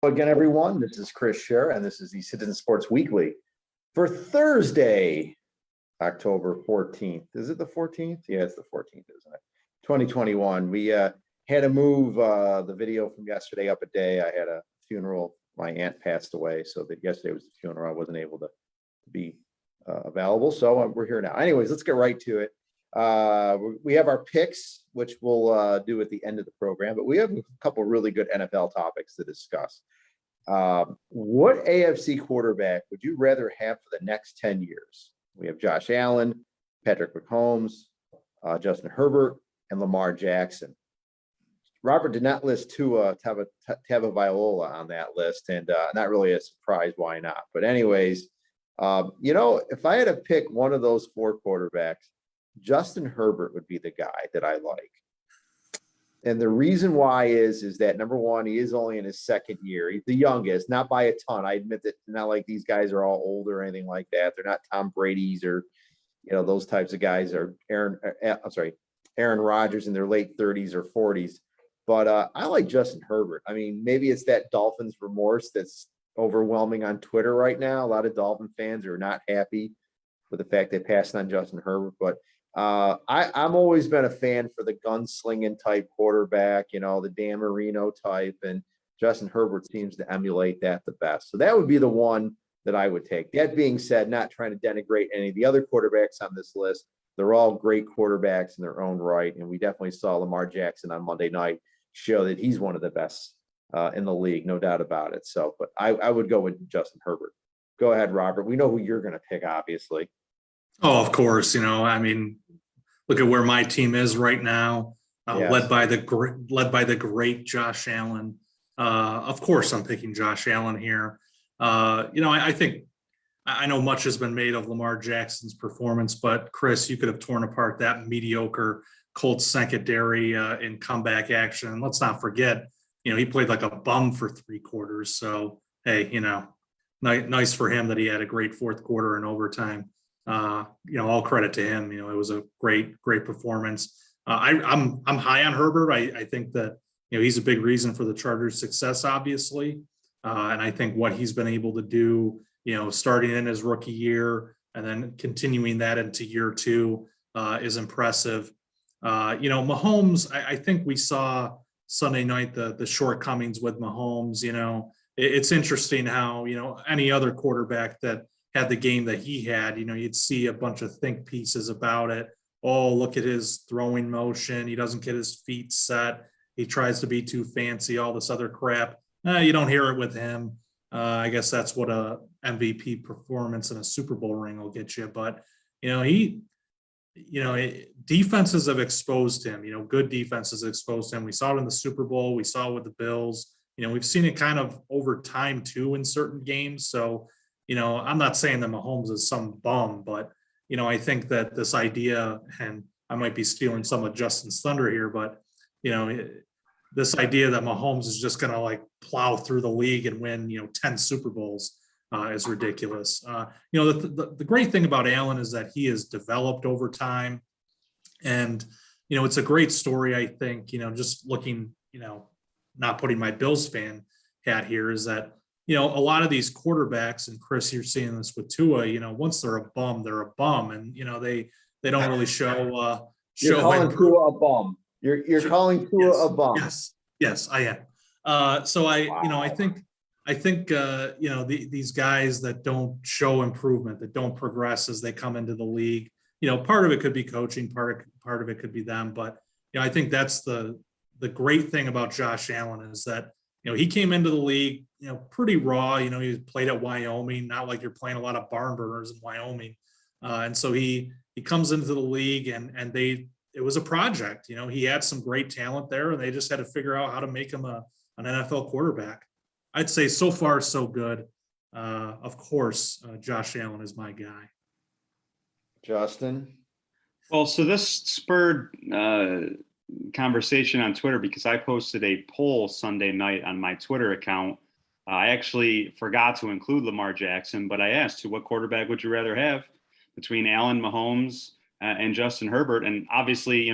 Again, everyone, this is Chris Scher, and this is the Citizen Sports Weekly for Thursday, October 14th. Is it the 14th? Yeah, it's the 14th, isn't it? 2021. We had to move the video from yesterday up a day. I had a funeral. My aunt passed away, so that yesterday was the funeral. I wasn't able to be available, so we're here now. Anyways, let's get right to it. We have our picks, which we'll do at the end of the program, but we have a couple really good NFL topics to discuss. What AFC quarterback would you rather have for the next 10 years? We have Josh Allen, Patrick Mahomes, Justin Herbert, and Lamar Jackson. Robert did not list Tua Tagovailoa on that list, and not really a surprise why not. But anyways, if I had to pick one of those four quarterbacks, Justin Herbert would be the guy that I like. And the reason why is that, number one, he is only in his second year. He's the youngest, not by a ton. I admit that not like these guys are all older or anything like that. They're not Tom Brady's or, those types of guys, or Aaron Rodgers in their late 30s or 40s. But I like Justin Herbert. I mean, maybe it's that Dolphins remorse that's overwhelming on Twitter right now. A lot of Dolphin fans are not happy with the fact they passed on Justin Herbert. But I've always been a fan for the gunslinging type quarterback, the Dan Marino type, and Justin Herbert seems to emulate that the best. So that would be the one that I would take. That being said, not trying to denigrate any of the other quarterbacks on this list. They're all great quarterbacks in their own right, and we definitely saw Lamar Jackson on Monday night show that he's one of the best in the league, no doubt about it. So, but I would go with Justin Herbert. Go ahead, Robert. We know who you're going to pick, obviously. Oh, of course. Look at where my team is right now, Yes. led by the great Josh Allen. Of course, I'm picking Josh Allen here. I know much has been made of Lamar Jackson's performance, but Chris, you could have torn apart that mediocre Colts secondary in comeback action. And let's not forget, he played like a bum for 3 quarters. So, hey, nice for him that he had a great fourth quarter in overtime. All credit to him. It was a great performance. I'm high on Herbert. I think that he's a big reason for the Chargers' success, obviously, and I think what he's been able to do, starting in his rookie year and then continuing that into year 2 is impressive. Mahomes. I think we saw Sunday night the shortcomings with Mahomes. It's interesting how any other quarterback that had the game that he had, you'd see a bunch of think pieces about it. Oh, look at his throwing motion. He doesn't get his feet set. He tries to be too fancy, all this other crap. You don't hear it with him. I guess that's what a MVP performance and a Super Bowl ring will get you. But, defenses have exposed him. Good defenses have exposed him. We saw it in the Super Bowl. We saw it with the Bills. We've seen it kind of over time, too, in certain games. So, I'm not saying that Mahomes is some bum, but, I think that this idea, and I might be stealing some of Justin's thunder here, but, this idea that Mahomes is just going to plow through the league and win, 10 Super Bowls is ridiculous. The great thing about Allen is that he has developed over time. And, it's a great story, I think, just looking, not putting my Bills fan hat here, is that, a lot of these quarterbacks, and Chris, you're seeing this with Tua, once they're a bum, they're a bum. And, they don't really show. You're calling Tua a bum. You're calling Tua a bum. Yes, I am. So I think these guys that don't show improvement, that don't progress as they come into the league, part of it could be coaching, part of it could be them. But, I think that's the great thing about Josh Allen is that, he came into the league, pretty raw. He played at Wyoming, not like you're playing a lot of barn burners in Wyoming. And so he comes into the league and it was a project. He had some great talent there, and they just had to figure out how to make him an NFL quarterback. I'd say so far so good. Of course, Josh Allen is my guy. Justin? Well, so this spurred conversation on Twitter because I posted a poll Sunday night on my Twitter account. I actually forgot to include Lamar Jackson, but I asked, what quarterback would you rather have between Allen, Mahomes, and Justin Herbert? And obviously,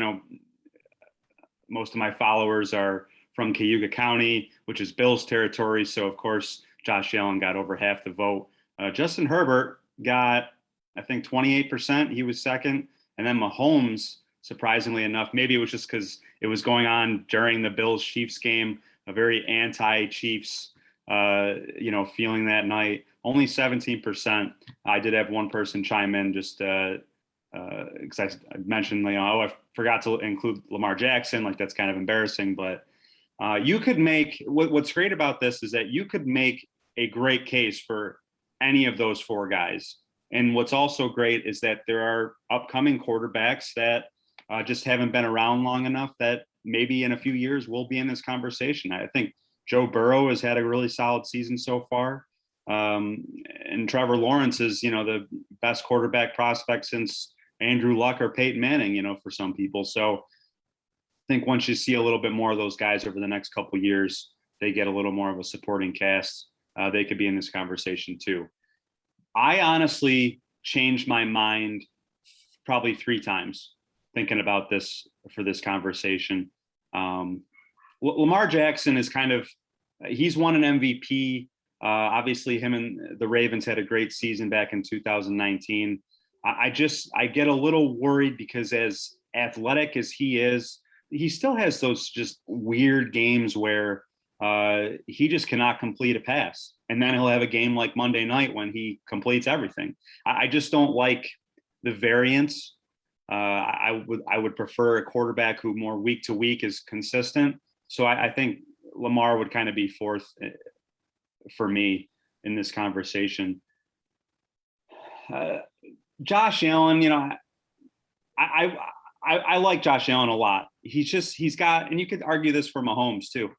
most of my followers are from Cayuga County, which is Bills territory. So, of course, Josh Allen got over half the vote. Justin Herbert got, I think, 28%. He was second. And then Mahomes, surprisingly enough, maybe it was just because it was going on during the Bills-Chiefs game, a very anti-Chiefs, feeling that night. Only 17%. I did have one person chime in just because I mentioned, I forgot to include Lamar Jackson. Like, that's kind of embarrassing. But you could make, what's great about this is that you could make a great case for any of those four guys. And what's also great is that there are upcoming quarterbacks that just haven't been around long enough that maybe in a few years we'll be in this conversation. I think Joe Burrow has had a really solid season so far. And Trevor Lawrence is, the best quarterback prospect since Andrew Luck or Peyton Manning, for some people. So I think once you see a little bit more of those guys over the next couple of years, they get a little more of a supporting cast. They could be in this conversation too. I honestly changed my mind probably 3 times thinking about this for this conversation. Lamar Jackson is he's won an MVP. Obviously, him and the Ravens had a great season back in 2019. I get a little worried because as athletic as he is, he still has those just weird games where he just cannot complete a pass. And then he'll have a game like Monday night when he completes everything. I just don't like the variance. I would prefer a quarterback who more week to week is consistent. So I think Lamar would kind of be fourth for me in this conversation. Josh Allen, I like Josh Allen a lot. He's got, and you could argue this for Mahomes too.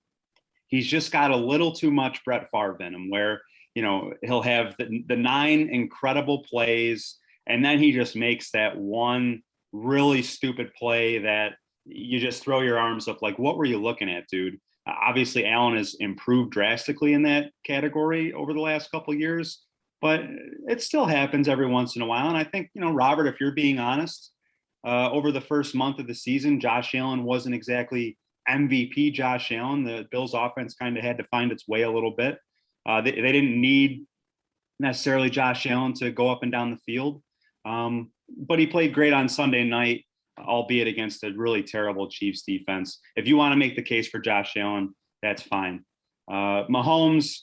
He's just got a little too much Brett Favre in him where, he'll have the 9 incredible plays. And then he just makes that one really stupid play that you just throw your arms up. Like, what were you looking at, dude? Obviously, Allen has improved drastically in that category over the last couple of years, but it still happens every once in a while. And I think, Robert, if you're being honest, over the first month of the season, Josh Allen wasn't exactly MVP Josh Allen. The Bills offense kind of had to find its way a little bit. They didn't need necessarily Josh Allen to go up and down the field. But he played great on Sunday night, albeit against a really terrible Chiefs defense. If you want to make the case for Josh Allen, that's fine. Mahomes,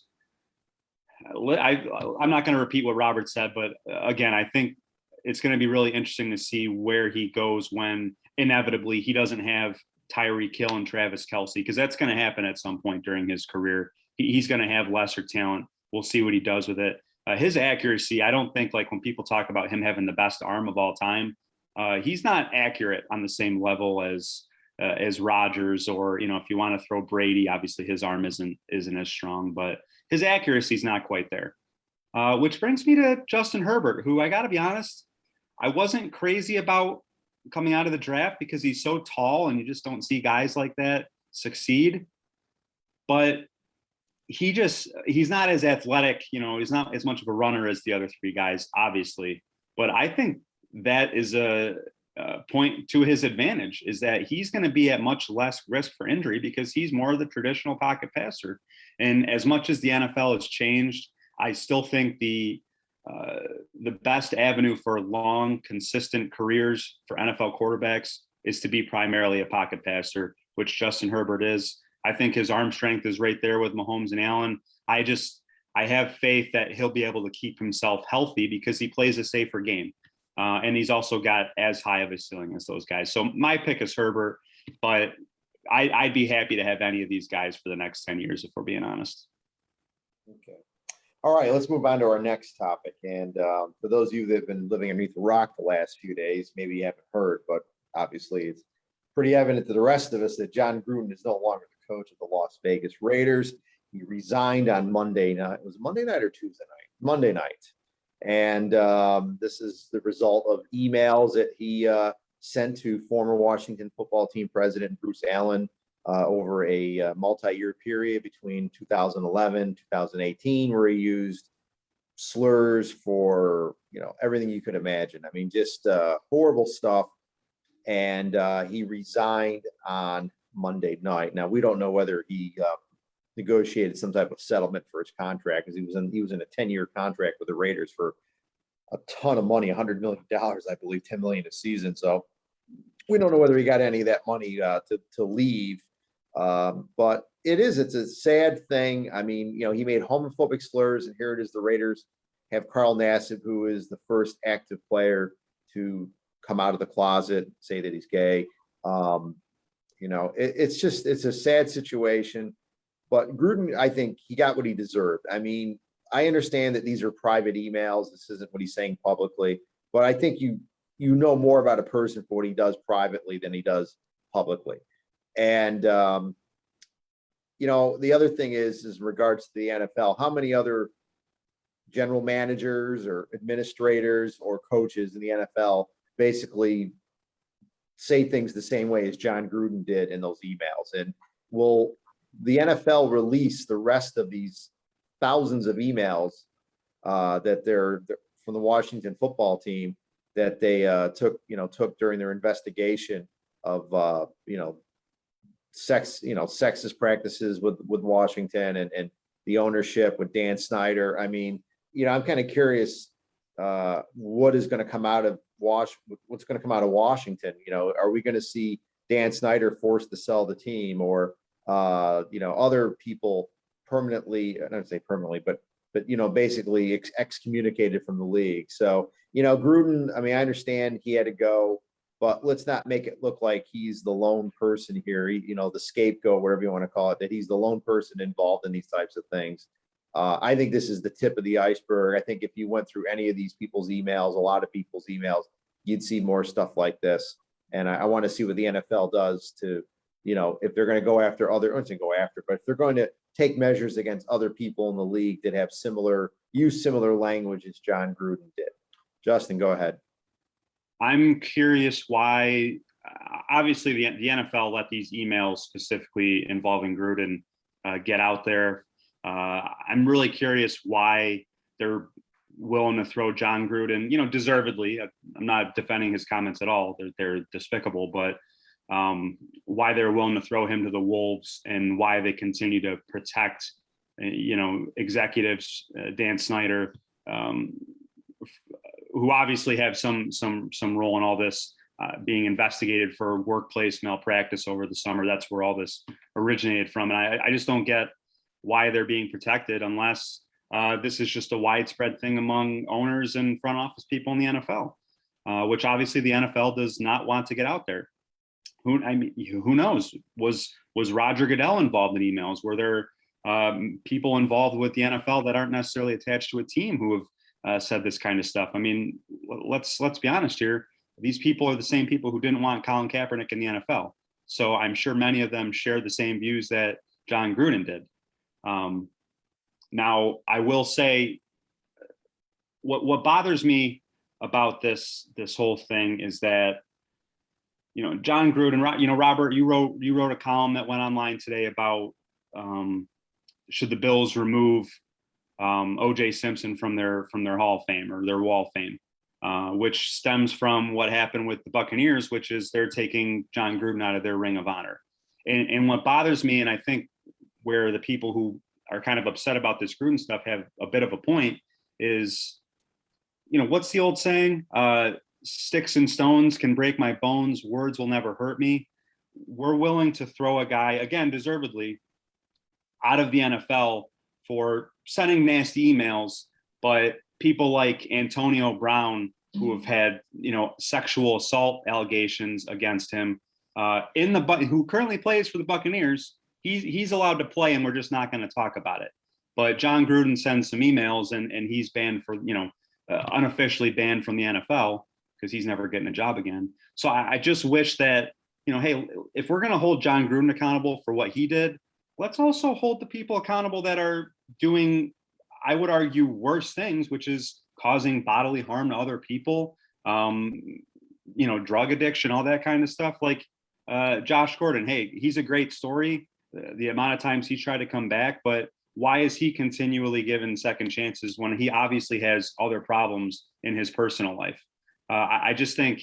I'm not going to repeat what Robert said, but again, I think it's going to be really interesting to see where he goes when inevitably he doesn't have Tyreek Hill and Travis Kelce, because that's going to happen at some point during his career. He's going to have lesser talent. We'll see what he does with it. His accuracy, I don't think, like when people talk about him having the best arm of all time, he's not accurate on the same level as Rodgers, or if you want to throw Brady, obviously his arm isn't as strong, but his accuracy is not quite there. Which brings me to Justin Herbert, who I got to be honest, I wasn't crazy about coming out of the draft because he's so tall and you just don't see guys like that succeed. But he's not as athletic, he's not as much of a runner as the other 3 guys, obviously. But I think that is a point to his advantage, is that he's going to be at much less risk for injury because he's more of the traditional pocket passer. And as much as the NFL has changed, I still think the best avenue for long, consistent careers for NFL quarterbacks is to be primarily a pocket passer, which Justin Herbert is. I think his arm strength is right there with Mahomes and Allen. I have faith that he'll be able to keep himself healthy because he plays a safer game. And he's also got as high of a ceiling as those guys. So my pick is Herbert, but I'd be happy to have any of these guys for the next 10 years, if we're being honest. Okay. All right, let's move on to our next topic. And for those of you that have been living underneath the rock the last few days, maybe you haven't heard, but obviously it's pretty evident to the rest of us that Jon Gruden is no longer the coach of the Las Vegas Raiders. He resigned on Monday night. It was Monday night or Tuesday night? Monday night. And this is the result of emails that he sent to former Washington football team president Bruce Allen over a multi-year period between 2011, 2018, where he used slurs for, everything you could imagine. I mean, just horrible stuff. And he resigned on Monday night. Now, we don't know whether he negotiated some type of settlement for his contract, because he was in a 10-year contract with the Raiders for a ton of money, $100 million, I believe, $10 million a season. So we don't know whether he got any of that money to leave. But it's a sad thing. I mean, he made homophobic slurs, and here it is, the Raiders have Carl Nassib, who is the first active player to come out of the closet, say that he's gay. It's a sad situation. But Gruden, I think he got what he deserved. I mean, I understand that these are private emails. This isn't what he's saying publicly, but I think you know more about a person for what he does privately than he does publicly. And the other thing is in regards to the NFL, how many other general managers or administrators or coaches in the NFL basically say things the same way as Jon Gruden did in those emails? And will the NFL release the rest of these thousands of emails that they're from the Washington football team that they took during their investigation of sexist practices with Washington and the ownership with Dan Snyder? I mean, I'm kind of curious what is going to come out of what's going to come out of Washington. Are we going to see Dan Snyder forced to sell the team, or other people permanently, I don't say permanently, but basically excommunicated from the league? So, Gruden, I mean, I understand he had to go, but let's not make it look like he's the lone person here, the scapegoat, whatever you want to call it, that he's the lone person involved in these types of things. I think this is the tip of the iceberg. I think if you went through any of these people's emails, a lot of people's emails, you'd see more stuff like this. And I want to see what the NFL does to, if they're going to go after but if they're going to take measures against other people in the league that have use similar language as Jon Gruden did. Justin, go ahead. I'm curious why, obviously the NFL let these emails specifically involving Gruden get out there. I'm really curious why they're willing to throw Jon Gruden, deservedly. I'm not defending his comments at all. They're despicable, but why they're willing to throw him to the wolves, and why they continue to protect, executives, Dan Snyder, who obviously have some role in all this, being investigated for workplace malpractice over the summer. That's where all this originated from. And I just don't get why they're being protected, unless this is just a widespread thing among owners and front office people in the NFL, which obviously the NFL does not want to get out there. Who knows? Was Roger Goodell involved in emails? Were there people involved with the NFL that aren't necessarily attached to a team who have said this kind of stuff? I mean, let's be honest here. These people are the same people who didn't want Colin Kaepernick in the NFL. So I'm sure many of them share the same views that Jon Gruden did. Now, I will say, what bothers me about this whole thing is that, Jon Gruden, Robert, you wrote a column that went online today about should the Bills remove O.J. Simpson from their Hall of Fame, or their Wall of Fame, which stems from what happened with the Buccaneers, which is they're taking Jon Gruden out of their Ring of Honor. And what bothers me, and I think where the people who are kind of upset about this Gruden stuff have a bit of a point, is, what's the old saying? Sticks and stones can break my bones, words will never hurt me. We're willing to throw a guy, again, deservedly, out of the NFL for sending nasty emails, but people like Antonio Brown, who have had, sexual assault allegations against him, who currently plays for the Buccaneers, he's allowed to play, and we're just not going to talk about it. But Jon Gruden sends some emails, and he's banned for, unofficially banned from the NFL, because he's never getting a job again. So I just wish that, hey, if we're going to hold Jon Gruden accountable for what he did, let's also hold the people accountable that are doing, I would argue, worse things, which is causing bodily harm to other people, drug addiction, all that kind of stuff. Like Josh Gordon, hey, he's a great story. The amount of times he's tried to come back, but why is he continually given second chances when he obviously has other problems in his personal life? I just think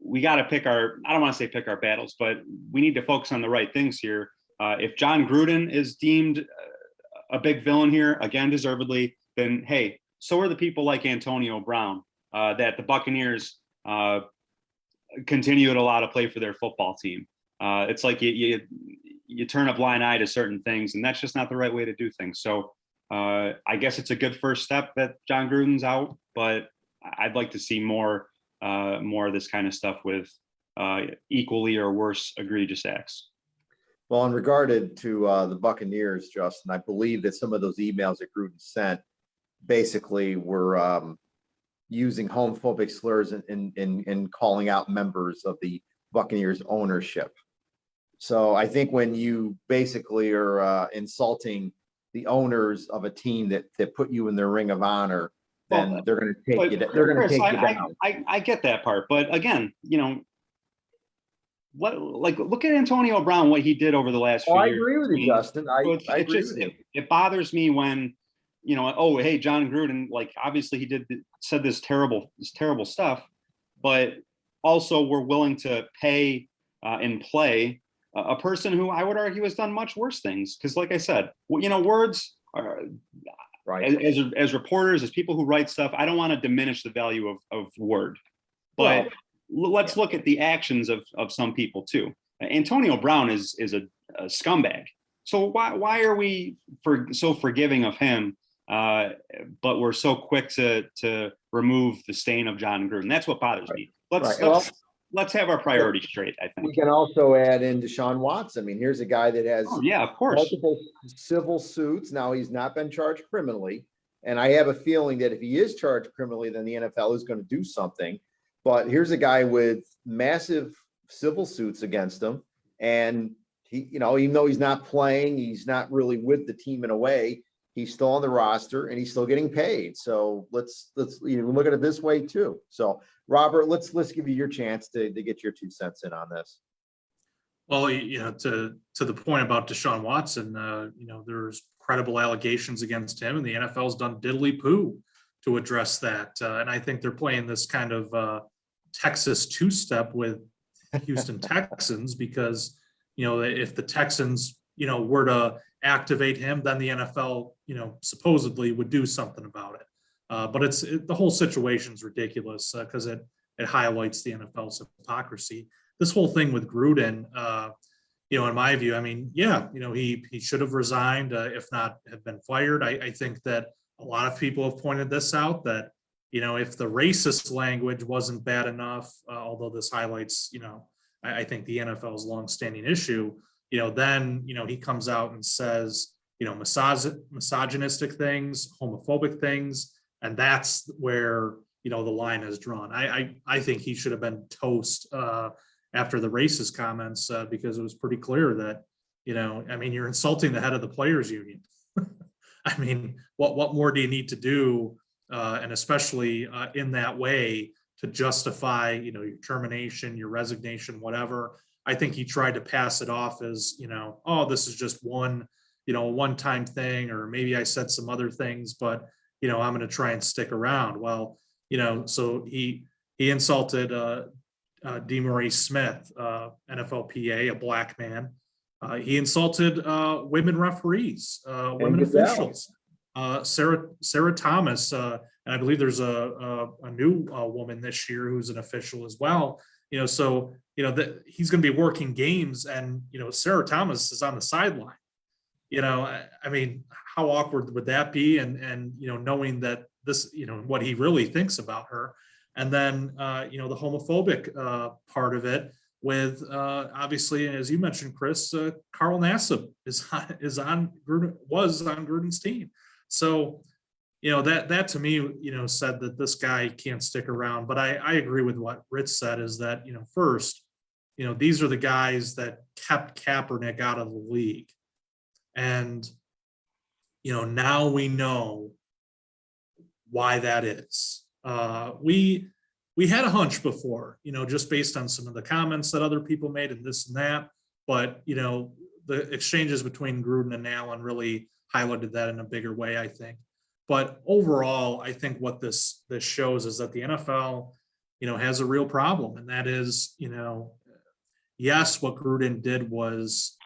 we got to I don't want to say pick our battles, but we need to focus on the right things here. If Jon Gruden is deemed a big villain here, again, deservedly, then hey, so are the people like Antonio Brown, that the Buccaneers continue to allow to play for their football team. It's like you turn a blind eye to certain things, and that's just not the right way to do things. So I guess it's a good first step that Jon Gruden's out, but I'd like to see more of this kind of stuff with equally or worse egregious acts. Well, in regarded to the Buccaneers, Justin, I believe that some of those emails that Gruden sent basically were using homophobic slurs in calling out members of the Buccaneers ownership. So I think when you basically are insulting the owners of a team that put you in their ring of honor, then they're going to take you. They're going to take you down. I get that part, but again, look at Antonio Brown, what he did over the last few years. I agree with you, Justin. I agree with you. It bothers me when, oh, hey, Jon Gruden, like obviously he said this terrible stuff, but also we're willing to pay and play a person who I would argue has done much worse things. Because like I said, words are right. As reporters, as people who write stuff, I don't want to diminish the value of word, but let's look at the actions of some people too. Antonio Brown is a scumbag. So why are we so forgiving of him, but we're so quick to remove the stain of Jon Gruden? That's what bothers me. Let's have our priorities straight, I think. We can also add in Deshaun Watts. I mean, here's a guy that has of course, multiple civil suits. Now, he's not been charged criminally. And I have a feeling that if he is charged criminally, then the NFL is going to do something. But here's a guy with massive civil suits against him. And he, even though he's not playing, he's not really with the team in a way, he's still on the roster and he's still getting paid. So let's look at it this way too. So Robert, let's give you your chance to get your 2 cents in on this. Well, to the point about Deshaun Watson, there's credible allegations against him, and the NFL's done diddly poo to address that. And I think they're playing this kind of Texas two-step with Houston Texans because, if the Texans, were to activate him, then the NFL, supposedly would do something about it. But the whole situation's ridiculous because it highlights the NFL's hypocrisy. This whole thing with Gruden, in my view, I mean, he should have resigned, if not have been fired. I think that a lot of people have pointed this out that, if the racist language wasn't bad enough, although this highlights, I think the NFL's longstanding issue, then, he comes out and says, misogynistic things, homophobic things. And that's where, the line is drawn. I think he should have been toast after the racist comments because it was pretty clear that, you're insulting the head of the players union. I mean, what more do you need to do? And especially in that way to justify, your termination, your resignation, whatever. I think he tried to pass it off as, oh, this is just one-time thing, or maybe I said some other things, but, I'm going to try and stick around. Well, so he insulted DeMaurice Smith, NFLPA, a black man. He insulted women referees, women officials. Sarah Thomas, and I believe there's a new woman this year who's an official as well. So he's going to be working games, and Sarah Thomas is on the sideline. I mean, how awkward would that be? And knowing that this, what he really thinks about her, and then the homophobic part of it with obviously, as you mentioned, Chris, Carl Nassib was on Gruden's team. So, that to me, said that this guy can't stick around. But I agree with what Rich said is that, first, these are the guys that kept Kaepernick out of the league. And, now we know why that is. We had a hunch before, just based on some of the comments that other people made and this and that. But, the exchanges between Gruden and Allen really highlighted that in a bigger way, I think. But overall, I think what this shows is that the NFL, has a real problem. And that is, yes, what Gruden did was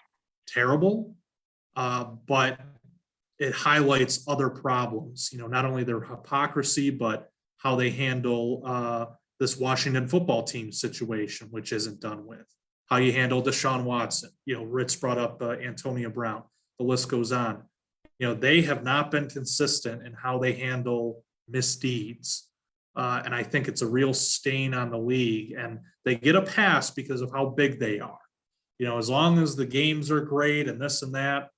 terrible, but it highlights other problems, not only their hypocrisy, but how they handle this Washington football team situation, which isn't done with. How you handle Deshaun Watson. Ritz brought up Antonio Brown. The list goes on. They have not been consistent in how they handle misdeeds. And I think it's a real stain on the league. And they get a pass because of how big they are. As long as the games are great and this and that,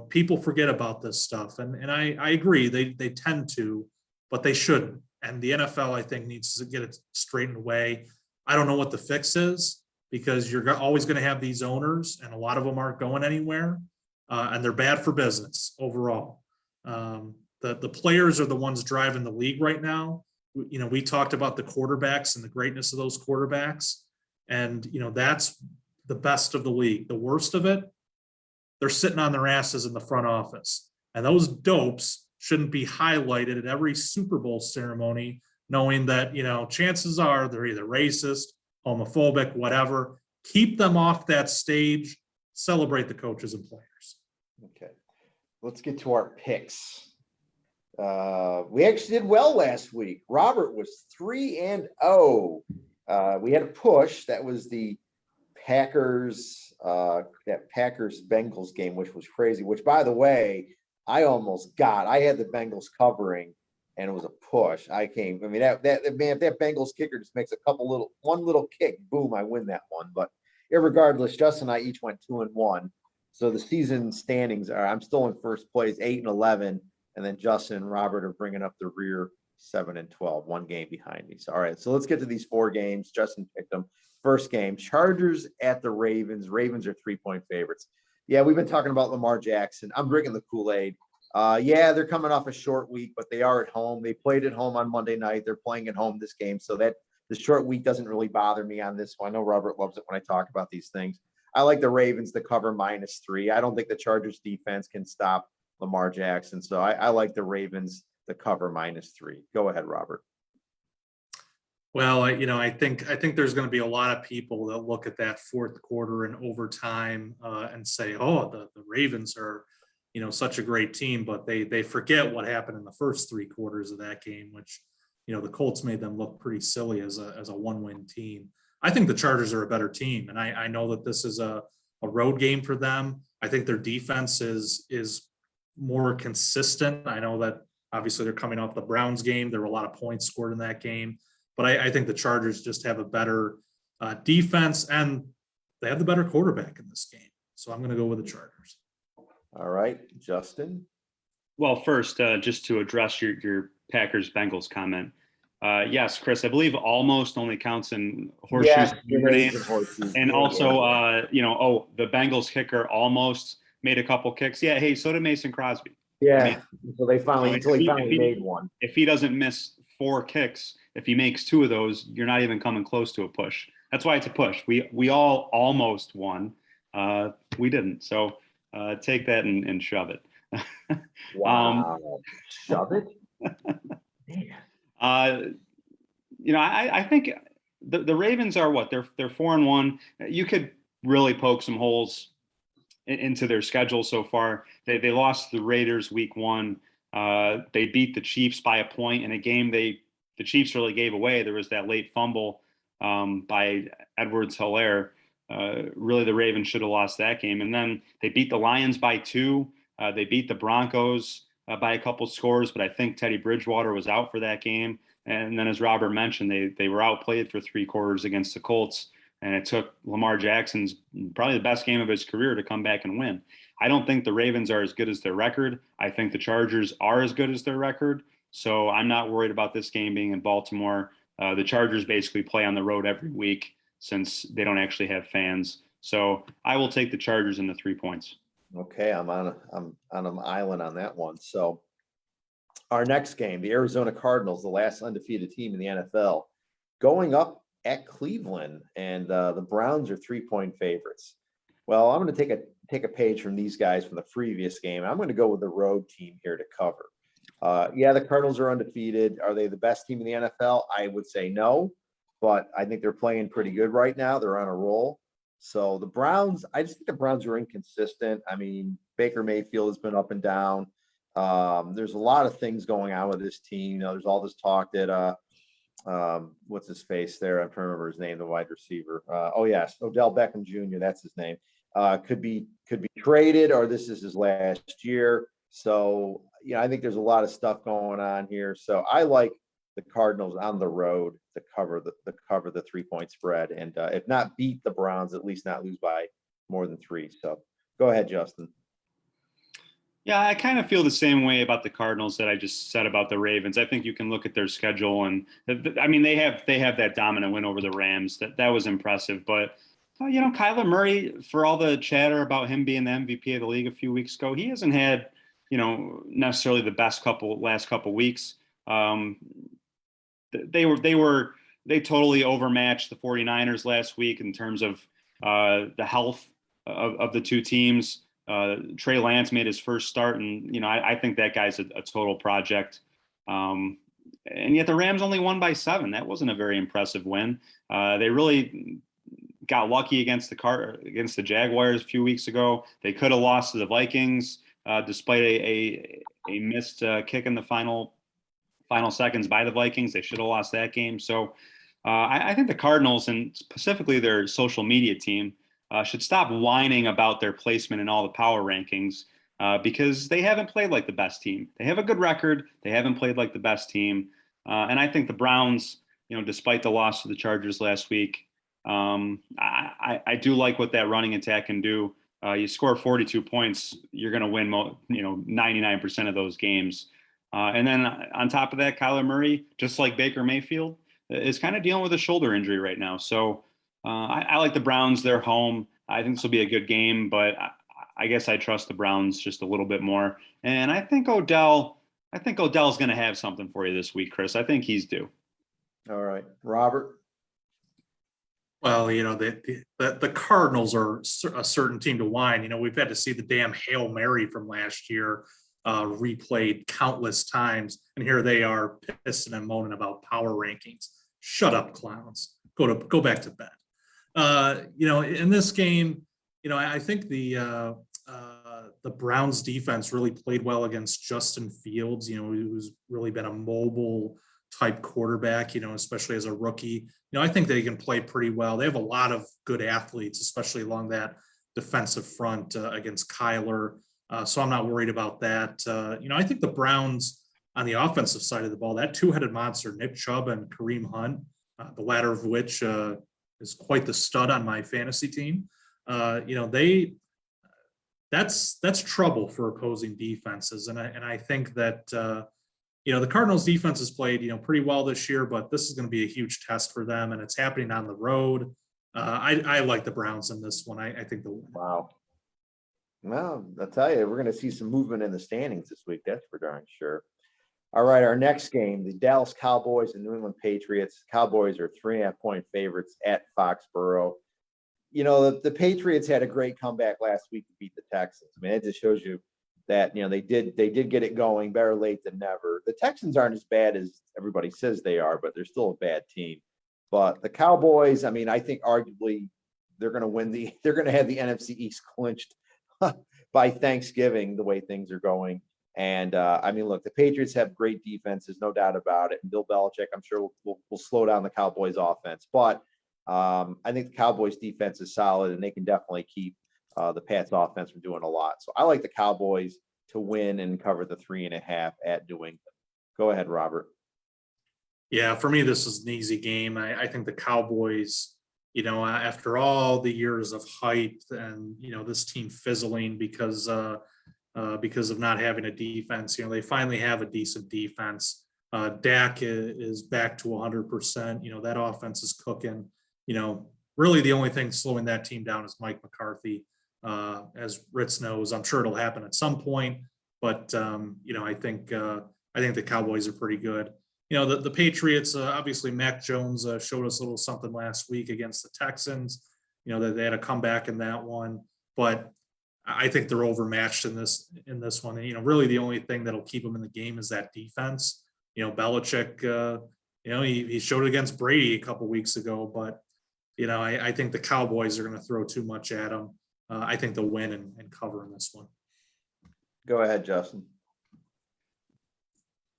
people forget about this stuff. And I agree, they tend to, but they shouldn't. And the NFL, I think, needs to get it straightened away. I don't know what the fix is, because you're always going to have these owners, and a lot of them aren't going anywhere, and they're bad for business overall. The players are the ones driving the league right now. We talked about the quarterbacks and the greatness of those quarterbacks, and that's the best of the league. The worst of it, they're sitting on their asses in the front office, and those dopes shouldn't be highlighted at every Super Bowl ceremony, knowing that chances are they're either racist, homophobic, whatever. Keep them off that stage. Celebrate the coaches and players. Okay, let's get to our picks. We actually did well last week. Robert was 3-0. We had a push. That was the Packers Bengals game, which was crazy. Which, by the way, I almost got. I had the Bengals covering, and it was a push. If that Bengals kicker just makes one little kick, boom, I win that one. But irregardless, Justin and I each went 2-1. So the season standings are: I'm still in first place, 8-11, and then Justin and Robert are bringing up the rear, 7-12, one game behind me. So all right, so let's get to these 4 games. Justin picked them. First game: Chargers at the Ravens. Ravens are 3-point favorites. Yeah, we've been talking about Lamar Jackson. I'm drinking the Kool-Aid. Yeah, they're coming off a short week, but they are at home. They played at home on Monday night. They're playing at home this game, so that the short week doesn't really bother me on this one. I know Robert loves it when I talk about these things. I like the Ravens to cover -3. I don't think the Chargers defense can stop Lamar Jackson, so I like the Ravens to cover -3. Go ahead, Robert. Well, I think there's going to be a lot of people that look at that fourth quarter and overtime and say, "Oh, the Ravens are, such a great team," but they forget what happened in the first 3 quarters of that game, which, the Colts made them look pretty silly as a one-win team. I think the Chargers are a better team, and I know that this is a road game for them. I think their defense is more consistent. I know that obviously they're coming off the Browns game. There were a lot of points scored in that game. But I think the Chargers just have a better defense, and they have the better quarterback in this game. So I'm going to go with the Chargers. All right, Justin. Well, first, just to address your Packers-Bengals comment. Yes, Chris, I believe almost only counts in horseshoes. And also, the Bengals kicker almost made a couple kicks. Yeah, hey, so did Mason Crosby. Yeah, so they finally made one. If he doesn't miss 4 kicks, if he makes 2 of those, you're not even coming close to a push. That's why it's a push. We all almost won. We didn't. So take that and shove it. Wow. Shove it? I think the Ravens are what? They're 4-1. You could really poke some holes into their schedule so far. They lost the Raiders week 1. They beat the Chiefs by a point in a game the Chiefs really gave away. There was that late fumble by Edwards-Helaire. Really, the Ravens should have lost that game. And then they beat the Lions by 2. They beat the Broncos by a couple scores, but I think Teddy Bridgewater was out for that game. And then, as Robert mentioned, they were outplayed for 3 quarters against the Colts. And it took Lamar Jackson's probably the best game of his career to come back and win. I don't think the Ravens are as good as their record. I think the Chargers are as good as their record. So I'm not worried about this game being in Baltimore. The Chargers basically play on the road every week since they don't actually have fans. So I will take the Chargers in the 3 points. Okay, I'm on an island on that one. So our next game, the Arizona Cardinals, the last undefeated team in the NFL, going up at Cleveland, and the Browns are 3-point favorites. Well, I'm going to take a page from these guys from the previous game. I'm going to go with the road team here to cover. Yeah, the Cardinals are undefeated. Are they the best team in the NFL? I would say no. but I think they're playing pretty good right now. They're on a roll. So the Browns, I just think the Browns are inconsistent. I mean, Baker Mayfield has been up and down. There's a lot of things going on with this team. You know, there's all this talk that what's his face there? I'm trying to remember his name, the wide receiver. Oh yes, Odell Beckham Jr. That's his name. Could be traded, or this is his last year. So yeah, I think there's a lot of stuff going on here. So I like the Cardinals on the road to cover the 3-point spread, and if not beat the Browns, at least not lose by more than 3. So go ahead, Justin. Yeah, I kind of feel the same way about the Cardinals that I just said about the Ravens. I think you can look at their schedule, and I mean they have that dominant win over the Rams. That was impressive. But you know, Kyler Murray, for all the chatter about him being the MVP of the league a few weeks ago, he hasn't had, you know, necessarily the best last couple weeks. They totally overmatched the 49ers last week in terms of the health of the two teams. Trey Lance made his first start, and you know I think that guy's a total project. And yet the Rams only won by 7. That wasn't a very impressive win. They really got lucky against the Jaguars a few weeks ago. They could have lost to the Vikings despite a missed kick in the final seconds by the Vikings. They should have lost that game. So I think the Cardinals, and specifically their social media team, should stop whining about their placement in all the power rankings because they haven't played like the best team. They have a good record. They haven't played like the best team. And I think the Browns, you know, despite the loss to the Chargers last week, I do like what that running attack can do. You score 42 points, you're going to win, 99% of those games. And then on top of that, Kyler Murray, just like Baker Mayfield, is kind of dealing with a shoulder injury right now. So I like the Browns. They're home. I think this will be a good game, but I guess I trust the Browns just a little bit more. And I think Odell's going to have something for you this week, Chris. I think he's due. All right, Robert. Well, you know, the Cardinals are a certain team to whine. You know, we've had to see the damn Hail Mary from last year replayed countless times, and here they are pissing and moaning about power rankings. Shut up, clowns. Go back to bed. You know, in this game, you know, I think the Browns defense really played well against Justin Fields, you know, who's really been a mobile type quarterback, you know, especially as a rookie. You know, I think they can play pretty well. They have a lot of good athletes, especially along that defensive front against Kyler. So I'm not worried about that. You know, I think the Browns on the offensive side of the ball, that two-headed monster, Nick Chubb and Kareem Hunt, the latter of which is quite the stud on my fantasy team. You know, that's trouble for opposing defenses. And I think that, you know, the Cardinals defense has played, you know, pretty well this year, but this is going to be a huge test for them, and it's happening on the road. I like the Browns in this one. I think they'll win. Wow. Well, I'll tell you, we're going to see some movement in the standings this week. That's for darn sure. All right, our next game, the Dallas Cowboys and New England Patriots. Cowboys are 3.5-point favorites at Foxborough. You know, the Patriots had a great comeback last week to beat the Texans. I mean, it just shows you that, you know, they did get it going, better late than never. The Texans aren't as bad as everybody says they are, but they're still a bad team. But the Cowboys, I mean, I think arguably they're going to have the NFC East clinched by Thanksgiving, the way things are going. And I mean, look, the Patriots have great defenses, no doubt about it. And Bill Belichick, I'm sure, will slow down the Cowboys offense. But I think the Cowboys defense is solid, and they can definitely keep the Pats offense from doing a lot. So I like the Cowboys to win and cover the 3.5 at New England. Go ahead, Robert. Yeah, for me, this is an easy game. I think the Cowboys, you know, after all the years of hype and, you know, this team fizzling because of not having a defense, you know, they finally have a decent defense. Dak is back to 100%. You know, that offense is cooking. You know, really the only thing slowing that team down is Mike McCarthy. As Ritz knows, I'm sure it'll happen at some point. But, you know, I think the Cowboys are pretty good. You know, the Patriots, obviously Mac Jones showed us a little something last week against the Texans. You know, that they had a comeback in that one, but I think they're overmatched in this one. And, you know, really the only thing that'll keep them in the game is that defense. You know, Belichick, you he showed it against Brady a couple weeks ago, but I think the Cowboys are going to throw too much at him. I think they'll win and cover in this one. Go ahead, Justin.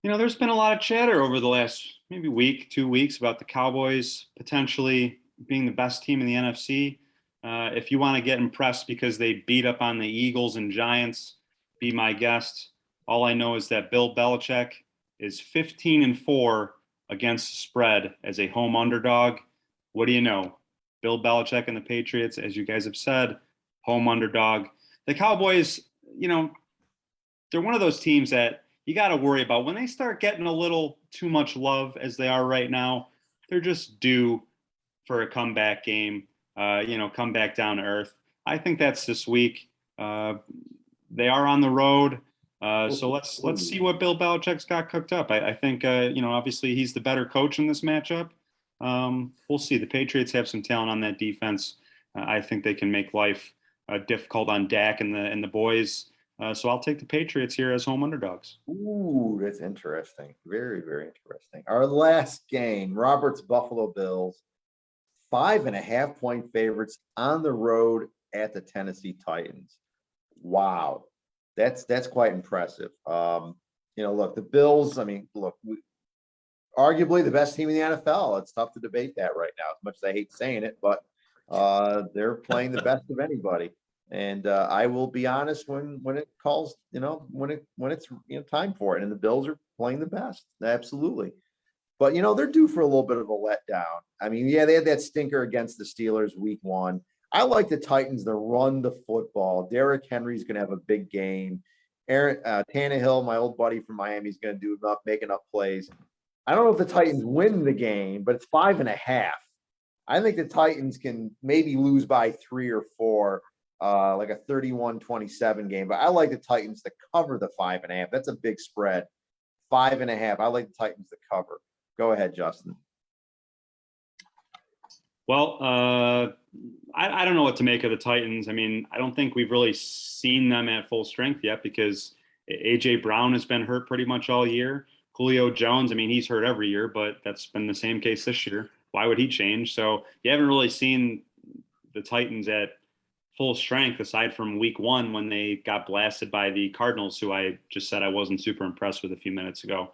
There's been a lot of chatter over the last maybe week, 2 weeks about the Cowboys potentially being the best team in the NFC. If you want to get impressed because they beat up on the Eagles and Giants, be my guest. All I know is that Bill Belichick is 15-4 against the spread as a home underdog. What do you know? Bill Belichick and the Patriots, as you guys have said, home underdog. The Cowboys, they're one of those teams that you got to worry about. When they start getting a little too much love as they are right now, they're just due for a comeback game, come back down to earth. I think that's this week. They are on the road. So let's see what Bill Belichick's got cooked up. I think, obviously he's the better coach in this matchup. We'll see. The Patriots have some talent on that defense. I think they can make life difficult on Dak and the boys. So I'll take the Patriots here as home underdogs. Ooh, that's interesting. Very, very interesting. Our last game, Robert's Buffalo Bills, 5.5-point favorites on the road at the Tennessee Titans. Wow. That's quite impressive. Look, the Bills, arguably the best team in the NFL. It's tough to debate that right now, as much as I hate saying it, but they're playing the best of anybody. And I will be honest when it calls, when it's time for it. And the Bills are playing the best, absolutely. But they're due for a little bit of a letdown. They had that stinker against the Steelers week 1. I like the Titans to run the football. Derrick Henry's going to have a big game. Tannehill, my old buddy from Miami, is going to make enough plays. I don't know if the Titans win the game, but it's 5.5. I think the Titans can maybe lose by 3 or 4. Like a 31-27 game, but I like the Titans to cover the 5.5. That's a big spread. 5.5. I like the Titans to cover. Go ahead, Justin. Well, I don't know what to make of the Titans. I don't think we've really seen them at full strength yet because A.J. Brown has been hurt pretty much all year. Julio Jones, he's hurt every year, but that's been the same case this year. Why would he change? So you haven't really seen the Titans at full strength aside from week 1 when they got blasted by the Cardinals, who I just said I wasn't super impressed with a few minutes ago.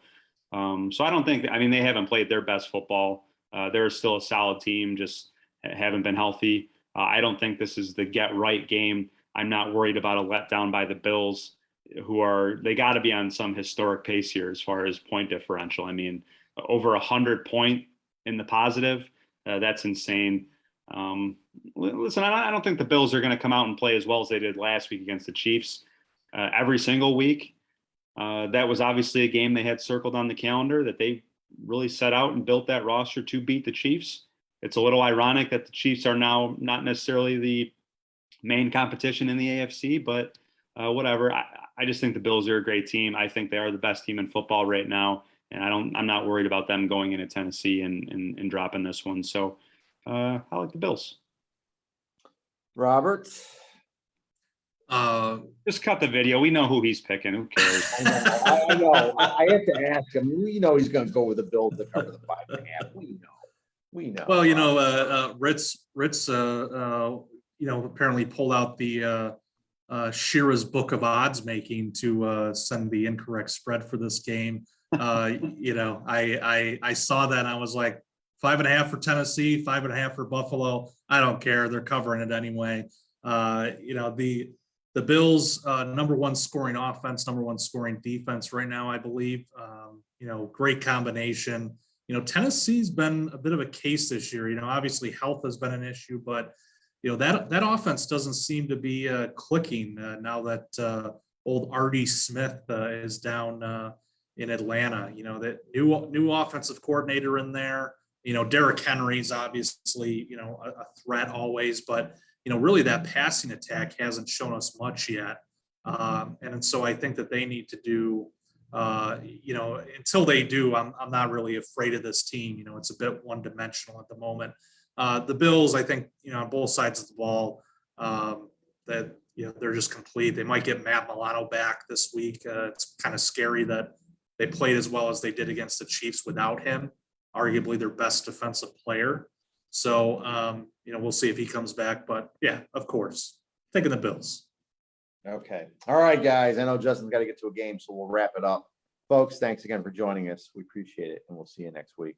So I don't think, they haven't played their best football. They're still a solid team, just haven't been healthy. I don't think this is the get right game. I'm not worried about a letdown by the Bills, they got to be on some historic pace here as far as point differential. Over 100 point in the positive, that's insane. Listen, I don't think the Bills are going to come out and play as well as they did last week against the Chiefs every single week. That was obviously a game they had circled on the calendar that they really set out and built that roster to beat the Chiefs. It's a little ironic that the Chiefs are now not necessarily the main competition in the AFC, but whatever. I just think the Bills are a great team. I think they are the best team in football right now, and I'm not worried about them going into Tennessee and dropping this one. So I like the Bills. Robert? Just cut the video. We know who he's picking. Who cares? I know. I have to ask him. We know he's going to go with the Bills to cover the 5.5. We know. Well, Ritz, apparently pulled out the Shira's Book of Odds making to send the incorrect spread for this game. I saw that and I was like, 5.5 for Tennessee, 5.5 for Buffalo. I don't care. They're covering it anyway. The Bills, number 1 scoring offense, number 1 scoring defense right now, I believe. Great combination. Tennessee's been a bit of a case this year. Obviously health has been an issue, but that offense doesn't seem to be clicking now that old Artie Smith is down in Atlanta. That new offensive coordinator in there. Derrick Henry's obviously, a threat always, but, really that passing attack hasn't shown us much yet. And so I think that they need to do, until they do, I'm not really afraid of this team. It's a bit one-dimensional at the moment. The Bills, I think, on both sides of the ball, that, they're just complete. They might get Matt Milano back this week. It's kind of scary that they played as well as they did against the Chiefs without him. arguably their best defensive player. So, we'll see if he comes back, but yeah, of course, taking the Bills. Okay. All right, guys. I know Justin's got to get to a game, so we'll wrap it up. Folks, thanks again for joining us. We appreciate it, and we'll see you next week.